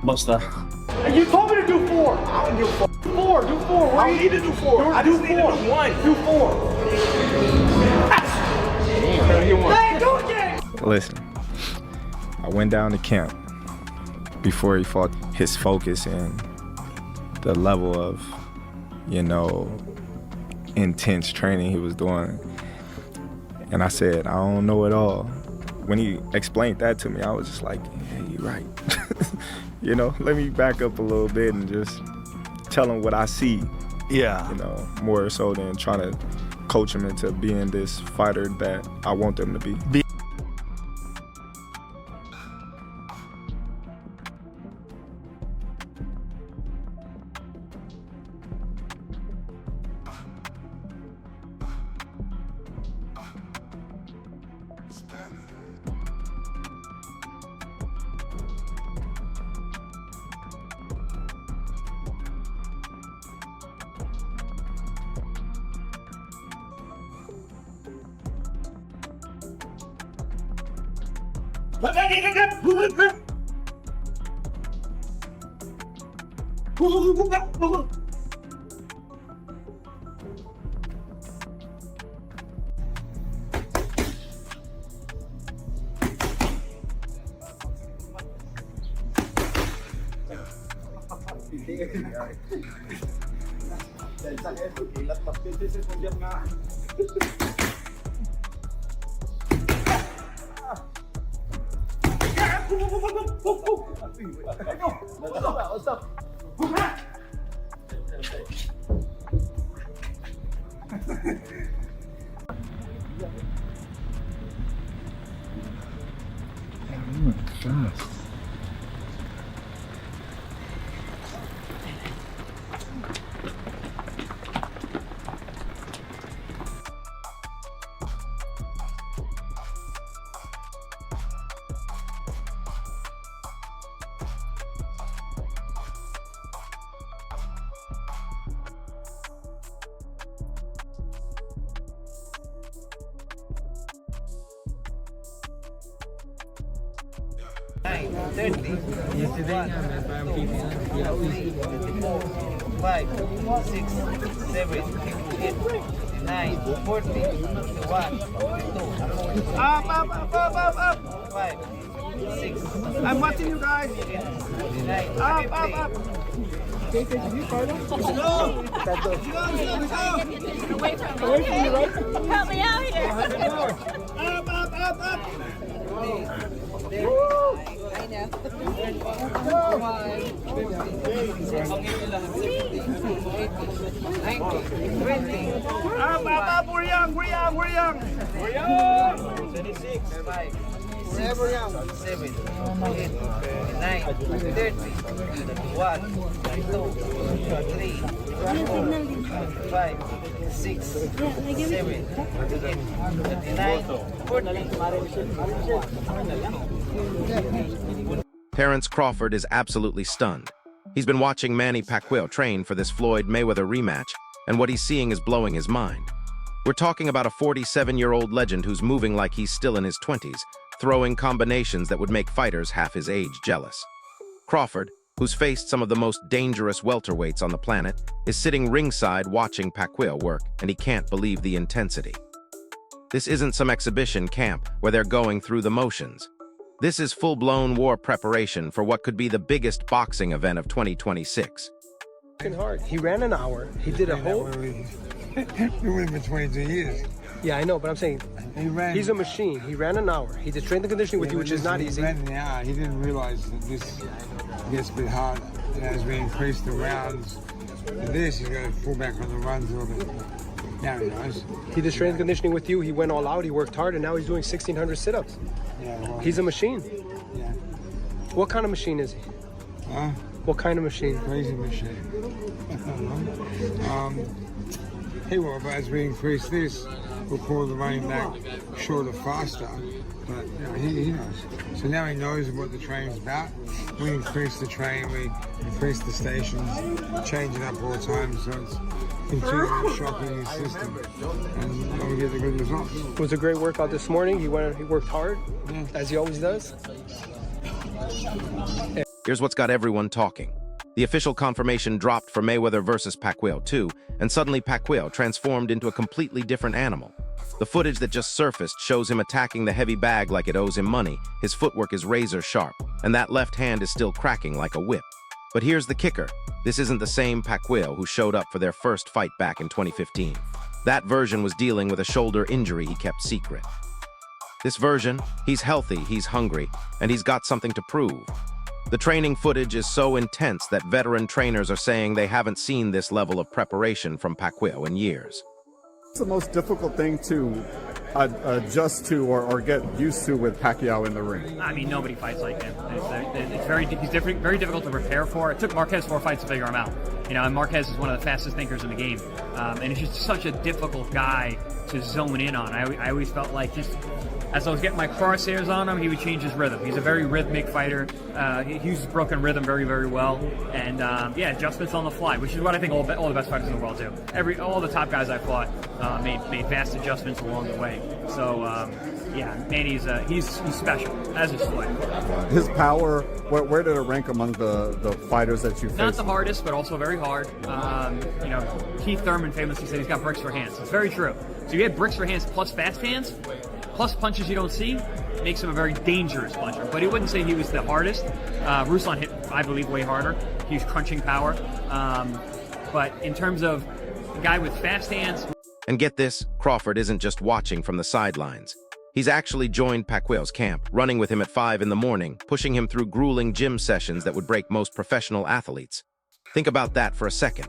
Basta. You told me to do 4. I don't do 4. Do 4. I don't need to do 4. I just need to do 1. Do 4. Hey, do it again. Listen, I went down to camp before he fought. His focus and the level of, you know, intense training he was doing. And I said, I don't know it all. When he explained that to me, I was just like, yeah, you're right. You know, let me back up a little bit and just tell him what I see. Yeah. You know, more so than trying to coach him into being this fighter that I want them to be. Yesterday, 5, 6, 7, 8, 9, 40, 1, 2, up, 5, 6. I'm watching you guys. 9, Up. Away from me, right? Help me out here. Up. I know. Up. We're young. 26, 5, 6, 7, 8, 9, 30, 1, 2, 3, 4, 5, 6, 7, 8, 9, 40. Terence Crawford is absolutely stunned. He's been watching Manny Pacquiao train for this Floyd-Mayweather rematch, and what he's seeing is blowing his mind. We're talking about a 47-year-old legend who's moving like he's still in his 20s, throwing combinations that would make fighters half his age jealous. Crawford, who's faced some of the most dangerous welterweights on the planet, is sitting ringside watching Pacquiao work, and he can't believe the intensity. This isn't some exhibition camp where they're going through the motions. This is full-blown war preparation for what could be the biggest boxing event of 2026. Hard. He ran an hour. He did a whole. Been with him for 22 years. Yeah, I know, but I'm saying he's a machine. He ran an hour. He did strength and conditioning with you, which is not easy. He ran an hour. He didn't realize that this gets a bit harder. As we increase the rounds to this, he's going to fall back on the runs a little bit. Now he knows. He did strength and conditioning with you. He went all out. He worked hard, and now he's doing 1,600 sit-ups. Yeah, well, He's a machine. Yeah. What kind of machine is he? Huh? What kind of machine? Crazy machine. He will, but as we increase this, we'll pull the running back shorter, faster. But you know, he knows. So now he knows what the training's about. We increase the train, we increase the stations, change it up all the time, so it's continually shocking his system, and we get the good results. It was a great workout this morning. He worked hard, Yeah. as he always does. Here's what's got everyone talking. The official confirmation dropped for Mayweather versus Pacquiao 2, and suddenly Pacquiao transformed into a completely different animal. The footage that just surfaced shows him attacking the heavy bag like it owes him money, his footwork is razor sharp, and that left hand is still cracking like a whip. But here's the kicker. This isn't the same Pacquiao who showed up for their first fight back in 2015. That version was dealing with a shoulder injury he kept secret. This version, he's healthy, he's hungry, and he's got something to prove. The training footage is so intense that veteran trainers are saying they haven't seen this level of preparation from Pacquiao in years. What's the most difficult thing to adjust to or get used to with Pacquiao in the ring? I mean, nobody fights like him. It's very difficult to prepare for. It took Marquez 4 fights to figure him out. You know, and Marquez is one of the fastest thinkers in the game. And it's just such a difficult guy to zone in on. I always felt like just as I was getting my crosshairs on him, he would change his rhythm. He's a very rhythmic fighter. He uses broken rhythm very, very well. And yeah, adjustments on the fly, which is what I think all the best fighters in the world do. All the top guys I fought made vast adjustments along the way. So yeah, Manny's he's special, as is Floyd. His power, where did it rank among the fighters that you faced? Not the hardest, but also very hard. You know, Keith Thurman famously said he's got bricks for hands. It's very true. So you get bricks for hands plus fast hands, plus punches you don't see, makes him a very dangerous puncher. But he wouldn't say he was the hardest. Ruslan hit, I believe, way harder. He was crunching power. But in terms of a guy with fast hands... And get this, Crawford isn't just watching from the sidelines. He's actually joined Pacquiao's camp, running with him at 5 in the morning, pushing him through grueling gym sessions that would break most professional athletes. Think about that for a second.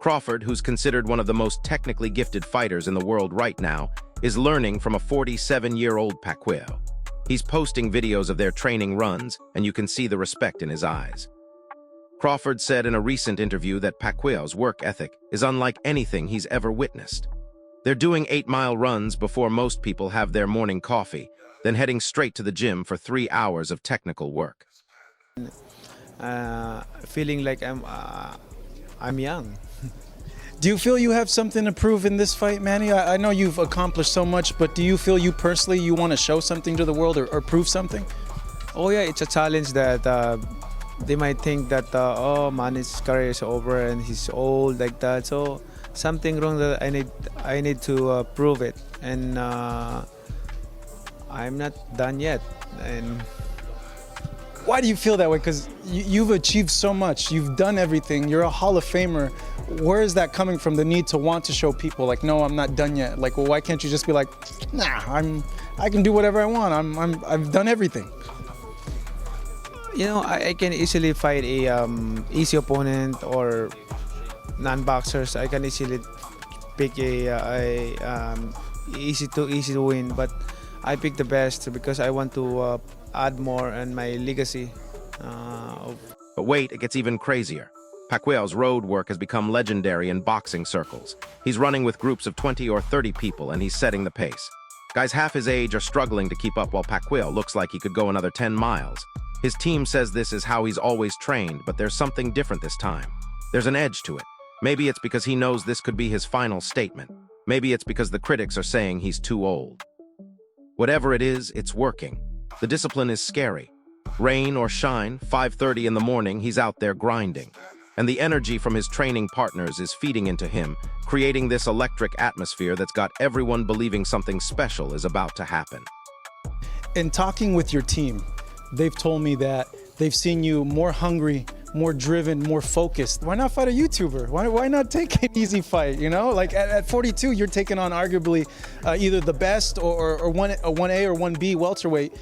Crawford, who's considered one of the most technically gifted fighters in the world right now, is learning from a 47-year-old Pacquiao. He's posting videos of their training runs, and you can see the respect in his eyes. Crawford said in a recent interview that Pacquiao's work ethic is unlike anything he's ever witnessed. They're doing 8-mile runs before most people have their morning coffee, then heading straight to the gym for 3 hours of technical work. Feeling like I'm young. Do you feel you have something to prove in this fight, Manny? I know you've accomplished so much, but do you feel you personally, you want to show something to the world or prove something? Oh yeah, it's a challenge that they might think that, oh man, his career is over and he's old like that. So something wrong that I need to prove it. And I'm not done yet. And why do you feel that way? Because you've achieved so much. You've done everything. You're a Hall of Famer. Where is that coming from, the need to want to show people, like, no, I'm not done yet? Like, well, why can't you just be like, nah, I can do whatever I want. I've done everything. You know, I can easily fight a easy opponent or non-boxers. I can easily pick a easy to win, but I pick the best because I want to add more in my legacy. But wait, it gets even crazier. Pacquiao's road work has become legendary in boxing circles. He's running with groups of 20 or 30 people, and he's setting the pace. Guys half his age are struggling to keep up while Pacquiao looks like he could go another 10 miles. His team says this is how he's always trained, but there's something different this time. There's an edge to it. Maybe it's because he knows this could be his final statement. Maybe it's because the critics are saying he's too old. Whatever it is, it's working. The discipline is scary. Rain or shine, 5:30 in the morning, he's out there grinding. And the energy from his training partners is feeding into him, creating this electric atmosphere that's got everyone believing something special is about to happen. In talking with your team, they've told me that they've seen you more hungry, more driven, more focused. Why not fight a YouTuber? Why not take an easy fight, you know? Like at 42, you're taking on arguably either the best or a 1A or 1B welterweight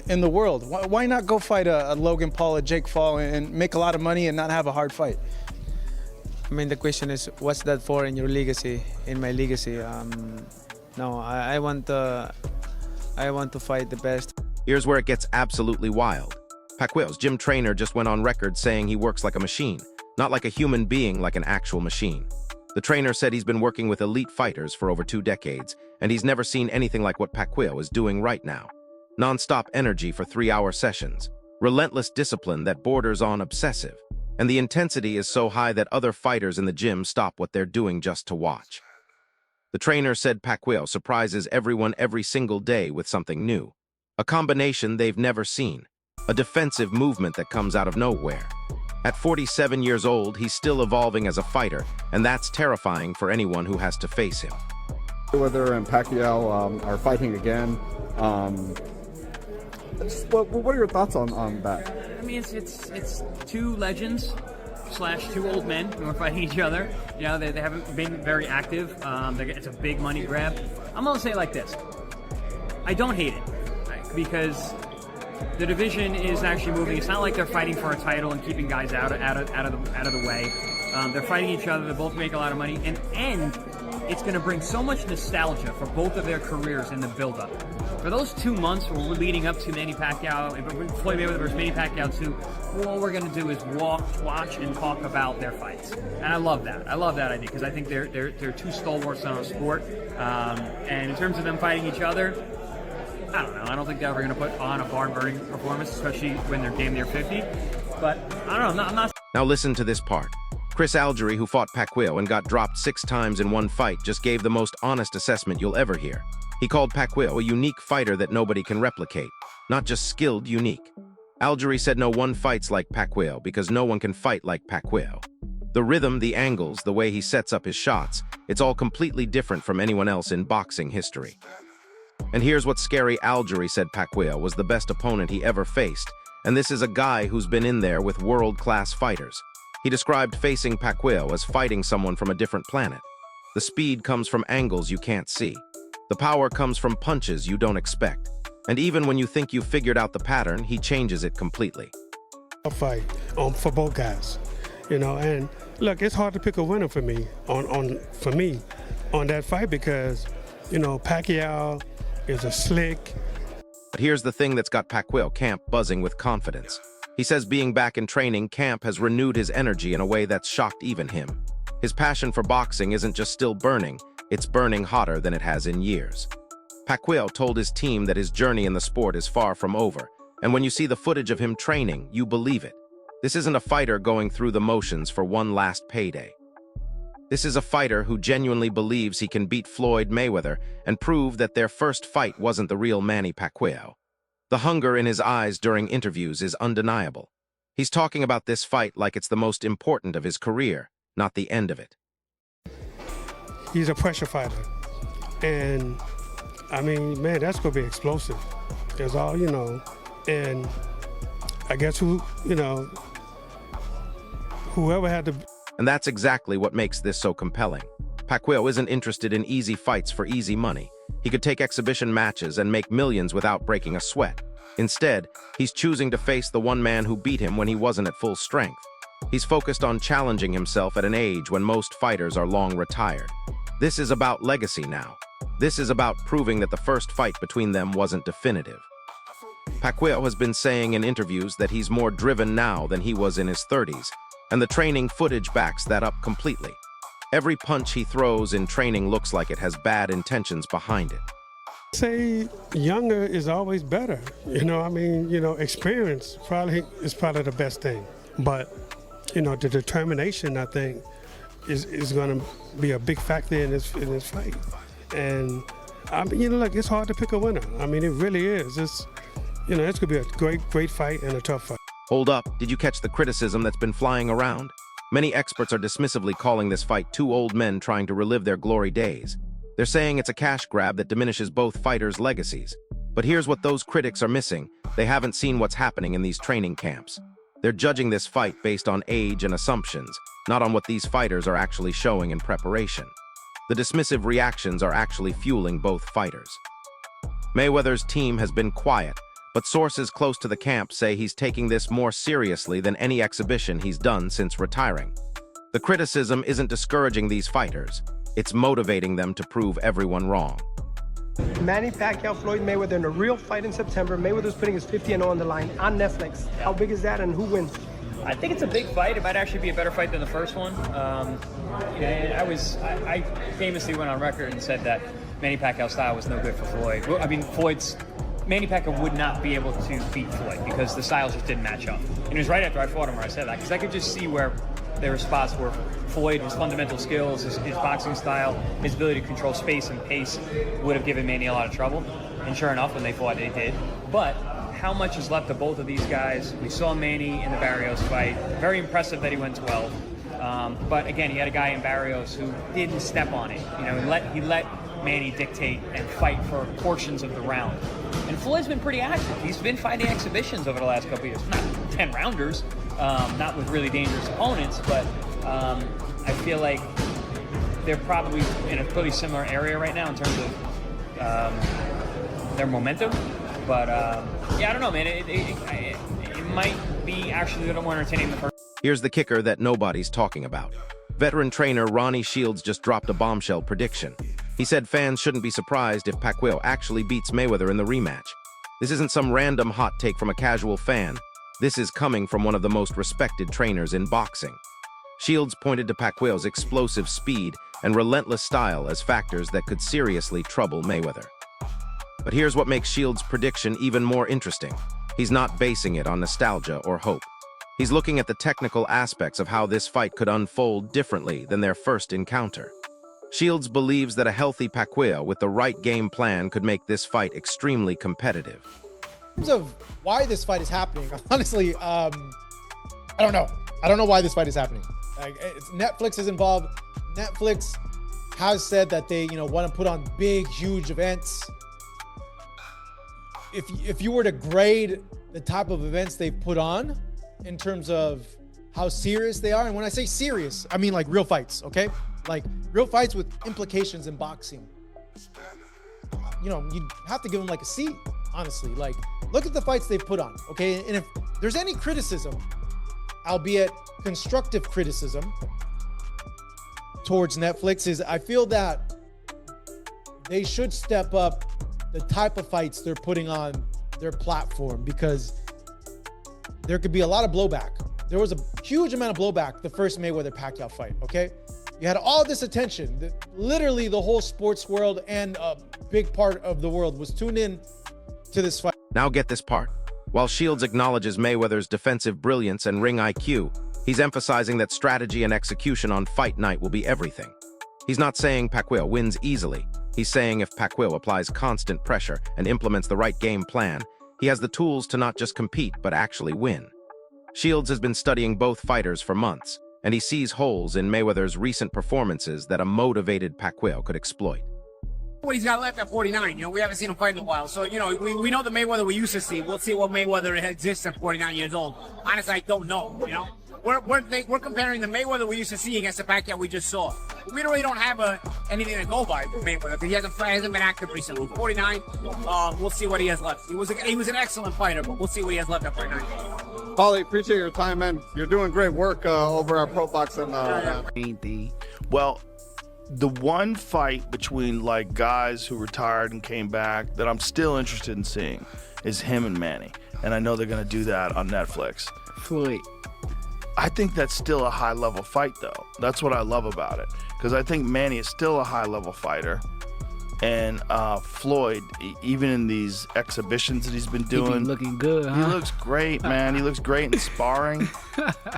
in the world. Why not go fight a Logan Paul, a Jake Paul, and make a lot of money and not have a hard fight? I mean, the question is, what's that for in your legacy, in my legacy? No, I want to fight the best. Here's where it gets absolutely wild. Pacquiao's gym trainer just went on record saying he works like a machine, not like a human being, like an actual machine. The trainer said he's been working with elite fighters for over 2 decades, and he's never seen anything like what Pacquiao is doing right now. Non-stop energy for 3-hour sessions, relentless discipline that borders on obsessive, and the intensity is so high that other fighters in the gym stop what they're doing just to watch. The trainer said Pacquiao surprises everyone every single day with something new, a combination they've never seen. a defensive movement that comes out of nowhere. At 47 years old, he's still evolving as a fighter, and that's terrifying for anyone who has to face him. Mayweather and Pacquiao are fighting again. What are your thoughts on that? I mean, it's two legends slash two old men who are fighting each other. You know, they haven't been very active. It's a big money grab. I'm gonna say it like this: I don't hate it, right? Because the division is actually moving. It's not like they're fighting for a title and keeping guys out of the way. They're fighting each other. They both make a lot of money, and it's going to bring so much nostalgia for both of their careers in the build-up. For those 2 months where we're leading up to Manny Pacquiao, Floyd Mayweather versus Manny Pacquiao 2, all we're going to do is watch, and talk about their fights. And I love that. I love that idea because I think they're two stalwarts on our sport. And in terms of them fighting each other, I don't know. I don't think they're ever going to put on a barn-burning performance, especially when they're damn near 50. But I don't know. I'm not. Now listen to this part. Chris Algery, who fought Pacquiao and got dropped 6 times in one fight, just gave the most honest assessment you'll ever hear. He called Pacquiao a unique fighter that nobody can replicate. Not just skilled, unique. Algery said no one fights like Pacquiao because no one can fight like Pacquiao. The rhythm, the angles, the way he sets up his shots, it's all completely different from anyone else in boxing history. And here's what's scary. Algery said Pacquiao was the best opponent he ever faced, and this is a guy who's been in there with world-class fighters. He described facing Pacquiao as fighting someone from a different planet. The speed comes from angles you can't see. The power comes from punches you don't expect. And even when you think you've figured out the pattern, he changes it completely. A fight for both guys, you know, and look, it's hard to pick a winner for me on that fight because, you know, Pacquiao is a slick. But here's the thing that's got Pacquiao camp buzzing with confidence. He says being back in training camp has renewed his energy in a way that's shocked even him. His passion for boxing isn't just still burning, it's burning hotter than it has in years. Pacquiao told his team that his journey in the sport is far from over, and when you see the footage of him training, you believe it. This isn't a fighter going through the motions for one last payday. This is a fighter who genuinely believes he can beat Floyd Mayweather and prove that their first fight wasn't the real Manny Pacquiao. The hunger in his eyes during interviews is undeniable. He's talking about this fight like it's the most important of his career, not the end of it. He's a pressure fighter. And, I mean, man, that's going to be explosive. There's all, you know, and I guess whoever had to... And that's exactly what makes this so compelling. Pacquiao isn't interested in easy fights for easy money. He could take exhibition matches and make millions without breaking a sweat. Instead, he's choosing to face the one man who beat him when he wasn't at full strength. He's focused on challenging himself at an age when most fighters are long retired. This is about legacy now. This is about proving that the first fight between them wasn't definitive. Pacquiao has been saying in interviews that he's more driven now than he was in his 30s, and the training footage backs that up completely. Every punch he throws in training looks like it has bad intentions behind it. Say younger is always better. You know, I mean, you know, experience is probably the best thing. But, you know, the determination, I think, is going to be a big factor in this fight. And, I mean, you know, look, it's hard to pick a winner. I mean, it really is. It's going to be a great fight and a tough fight. Hold up, did you catch the criticism that's been flying around? Many experts are dismissively calling this fight two old men trying to relive their glory days. They're saying it's a cash grab that diminishes both fighters' legacies. But here's what those critics are missing. They haven't seen what's happening in these training camps. They're judging this fight based on age and assumptions, not on what these fighters are actually showing in preparation. The dismissive reactions are actually fueling both fighters. Mayweather's team has been quiet, but sources close to the camp say he's taking this more seriously than any exhibition he's done since retiring. The criticism isn't discouraging these fighters, it's motivating them to prove everyone wrong. Manny Pacquiao, Floyd Mayweather in a real fight in September. Mayweather's putting his 50-0 on the line on Netflix. How big is that and who wins? I think it's a big fight. It might actually be a better fight than the first one. I famously went on record and said that Manny Pacquiao's style was no good for Floyd. I mean, Manny Pacquiao would not be able to beat Floyd because the styles just didn't match up. And it was right after I fought him where I said that, because I could just see where there were spots where Floyd, his fundamental skills, his boxing style, his ability to control space and pace would have given Manny a lot of trouble. And sure enough, when they fought, they did. But how much is left of both of these guys. We saw Manny in the Barrios fight. Very impressive that he went 12. But again, he had a guy in Barrios who didn't step on it. You know, he let Manny dictate and fight for portions of the round. And Floyd's been pretty active. He's been fighting exhibitions over the last couple of years. Not 10 rounders, not with really dangerous opponents, but I feel like they're probably in a pretty similar area right now in terms of their momentum. But yeah, I don't know, man. It might be actually a little more entertaining than the first. Here's the kicker that nobody's talking about. Veteran trainer Ronnie Shields just dropped a bombshell prediction. He said fans shouldn't be surprised if Pacquiao actually beats Mayweather in the rematch. This isn't some random hot take from a casual fan. This is coming from one of the most respected trainers in boxing. Shields pointed to Pacquiao's explosive speed and relentless style as factors that could seriously trouble Mayweather. But here's what makes Shields' prediction even more interesting. He's not basing it on nostalgia or hope. He's looking at the technical aspects of how this fight could unfold differently than their first encounter. Shields believes that a healthy Pacquiao with the right game plan could make this fight extremely competitive. In terms of why this fight is happening, honestly, I don't know. I don't know why this fight is happening. Like, Netflix is involved. Netflix has said that they, want to put on big, huge events. If you were to grade the type of events they've put on in terms of how serious they are, and when I say serious, I mean like real fights, okay? Like real fights with implications in boxing. You have to give them like a C, honestly. Like, look at the fights they've put on, okay? And if there's any criticism, albeit constructive criticism, towards Netflix, is I feel that they should step up the type of fights they're putting on their platform, because there could be a lot of blowback. There was a huge amount of blowback the first Mayweather Pacquiao fight, okay? You had all this attention. Literally the whole sports world and a big part of the world was tuned in to this fight. Now get this part. While Shields acknowledges Mayweather's defensive brilliance and ring IQ, he's emphasizing that strategy and execution on fight night will be everything. He's not saying Pacquiao wins easily. He's saying if Pacquiao applies constant pressure and implements the right game plan, he has the tools to not just compete, but actually win. Shields has been studying both fighters for months, and he sees holes in Mayweather's recent performances that a motivated Pacquiao could exploit. What he's got left at 49, we haven't seen him fight in a while. So, we know the Mayweather we used to see. We'll see what Mayweather exists at 49 years old. Honestly, I don't know, We're comparing the Mayweather we used to see against the Pacquiao we just saw. We really don't have anything to go by for Mayweather because he hasn't been active recently. 49, we'll see what he has left. He was an excellent fighter, but we'll see what he has left at 49. Paulie, appreciate your time, man. You're doing great work over at Pro Boxing. Well, the one fight between like guys who retired and came back that I'm still interested in seeing is him and Manny, and I know they're gonna do that on Netflix. Floyd. I think that's still a high-level fight, though. That's what I love about it, because I think Manny is still a high-level fighter, and Floyd, even in these exhibitions that he's been doing, looking good. Huh? He looks great, man. He looks great in sparring.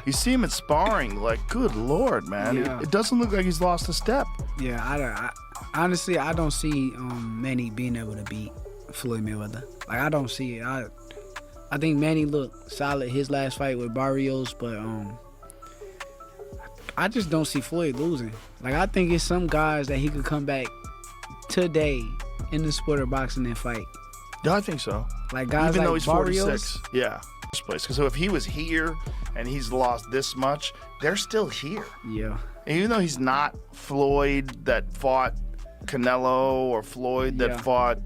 You see him at sparring, like, good Lord, man. Yeah. It doesn't look like he's lost a step. Yeah, I honestly, I don't see Manny being able to beat Floyd Mayweather. Like, I don't see it. I think Manny looked solid his last fight with Barrios, but I just don't see Floyd losing. Like, I think it's some guys that he could come back today in the sport of boxing and fight. Yeah, I think so. Like guys even like though he's Barrios, 46. Yeah, first place. Because so if he was here and he's lost this much, they're still here. Yeah. And even though he's not Floyd that fought Canelo or Floyd that fought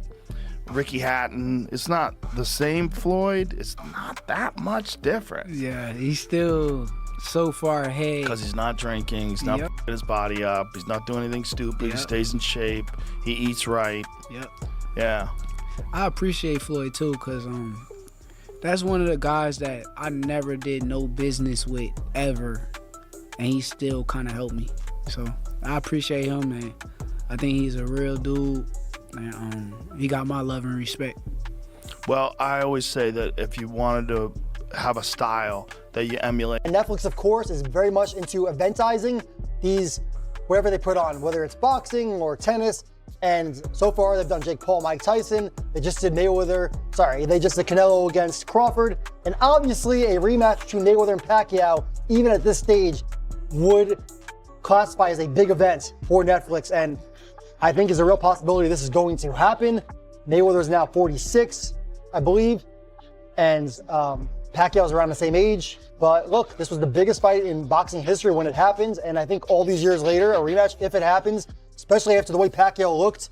Ricky Hatton, it's not the same Floyd. It's not that much different. Yeah, he's still so far ahead. Because he's not drinking, he's not putting his body up, he's not doing anything stupid, he stays in shape, he eats right. Yep. Yeah. I appreciate Floyd too, because that's one of the guys that I never did no business with ever, and he still kind of helped me. So I appreciate him, man. I think he's a real dude. And he got my love and respect. Well, I always say that if you wanted to have a style that you emulate. And Netflix, of course, is very much into eventizing these, whatever they put on, whether it's boxing or tennis. And so far, they've done Jake Paul, Mike Tyson. They just did they just did Canelo against Crawford. And obviously, a rematch between Mayweather and Pacquiao, even at this stage, would classify as a big event for Netflix. And I think there's a real possibility this is going to happen. Mayweather is now 46, I believe. And Pacquiao's around the same age. But look, this was the biggest fight in boxing history when it happened. And I think all these years later, a rematch, if it happens, especially after the way Pacquiao looked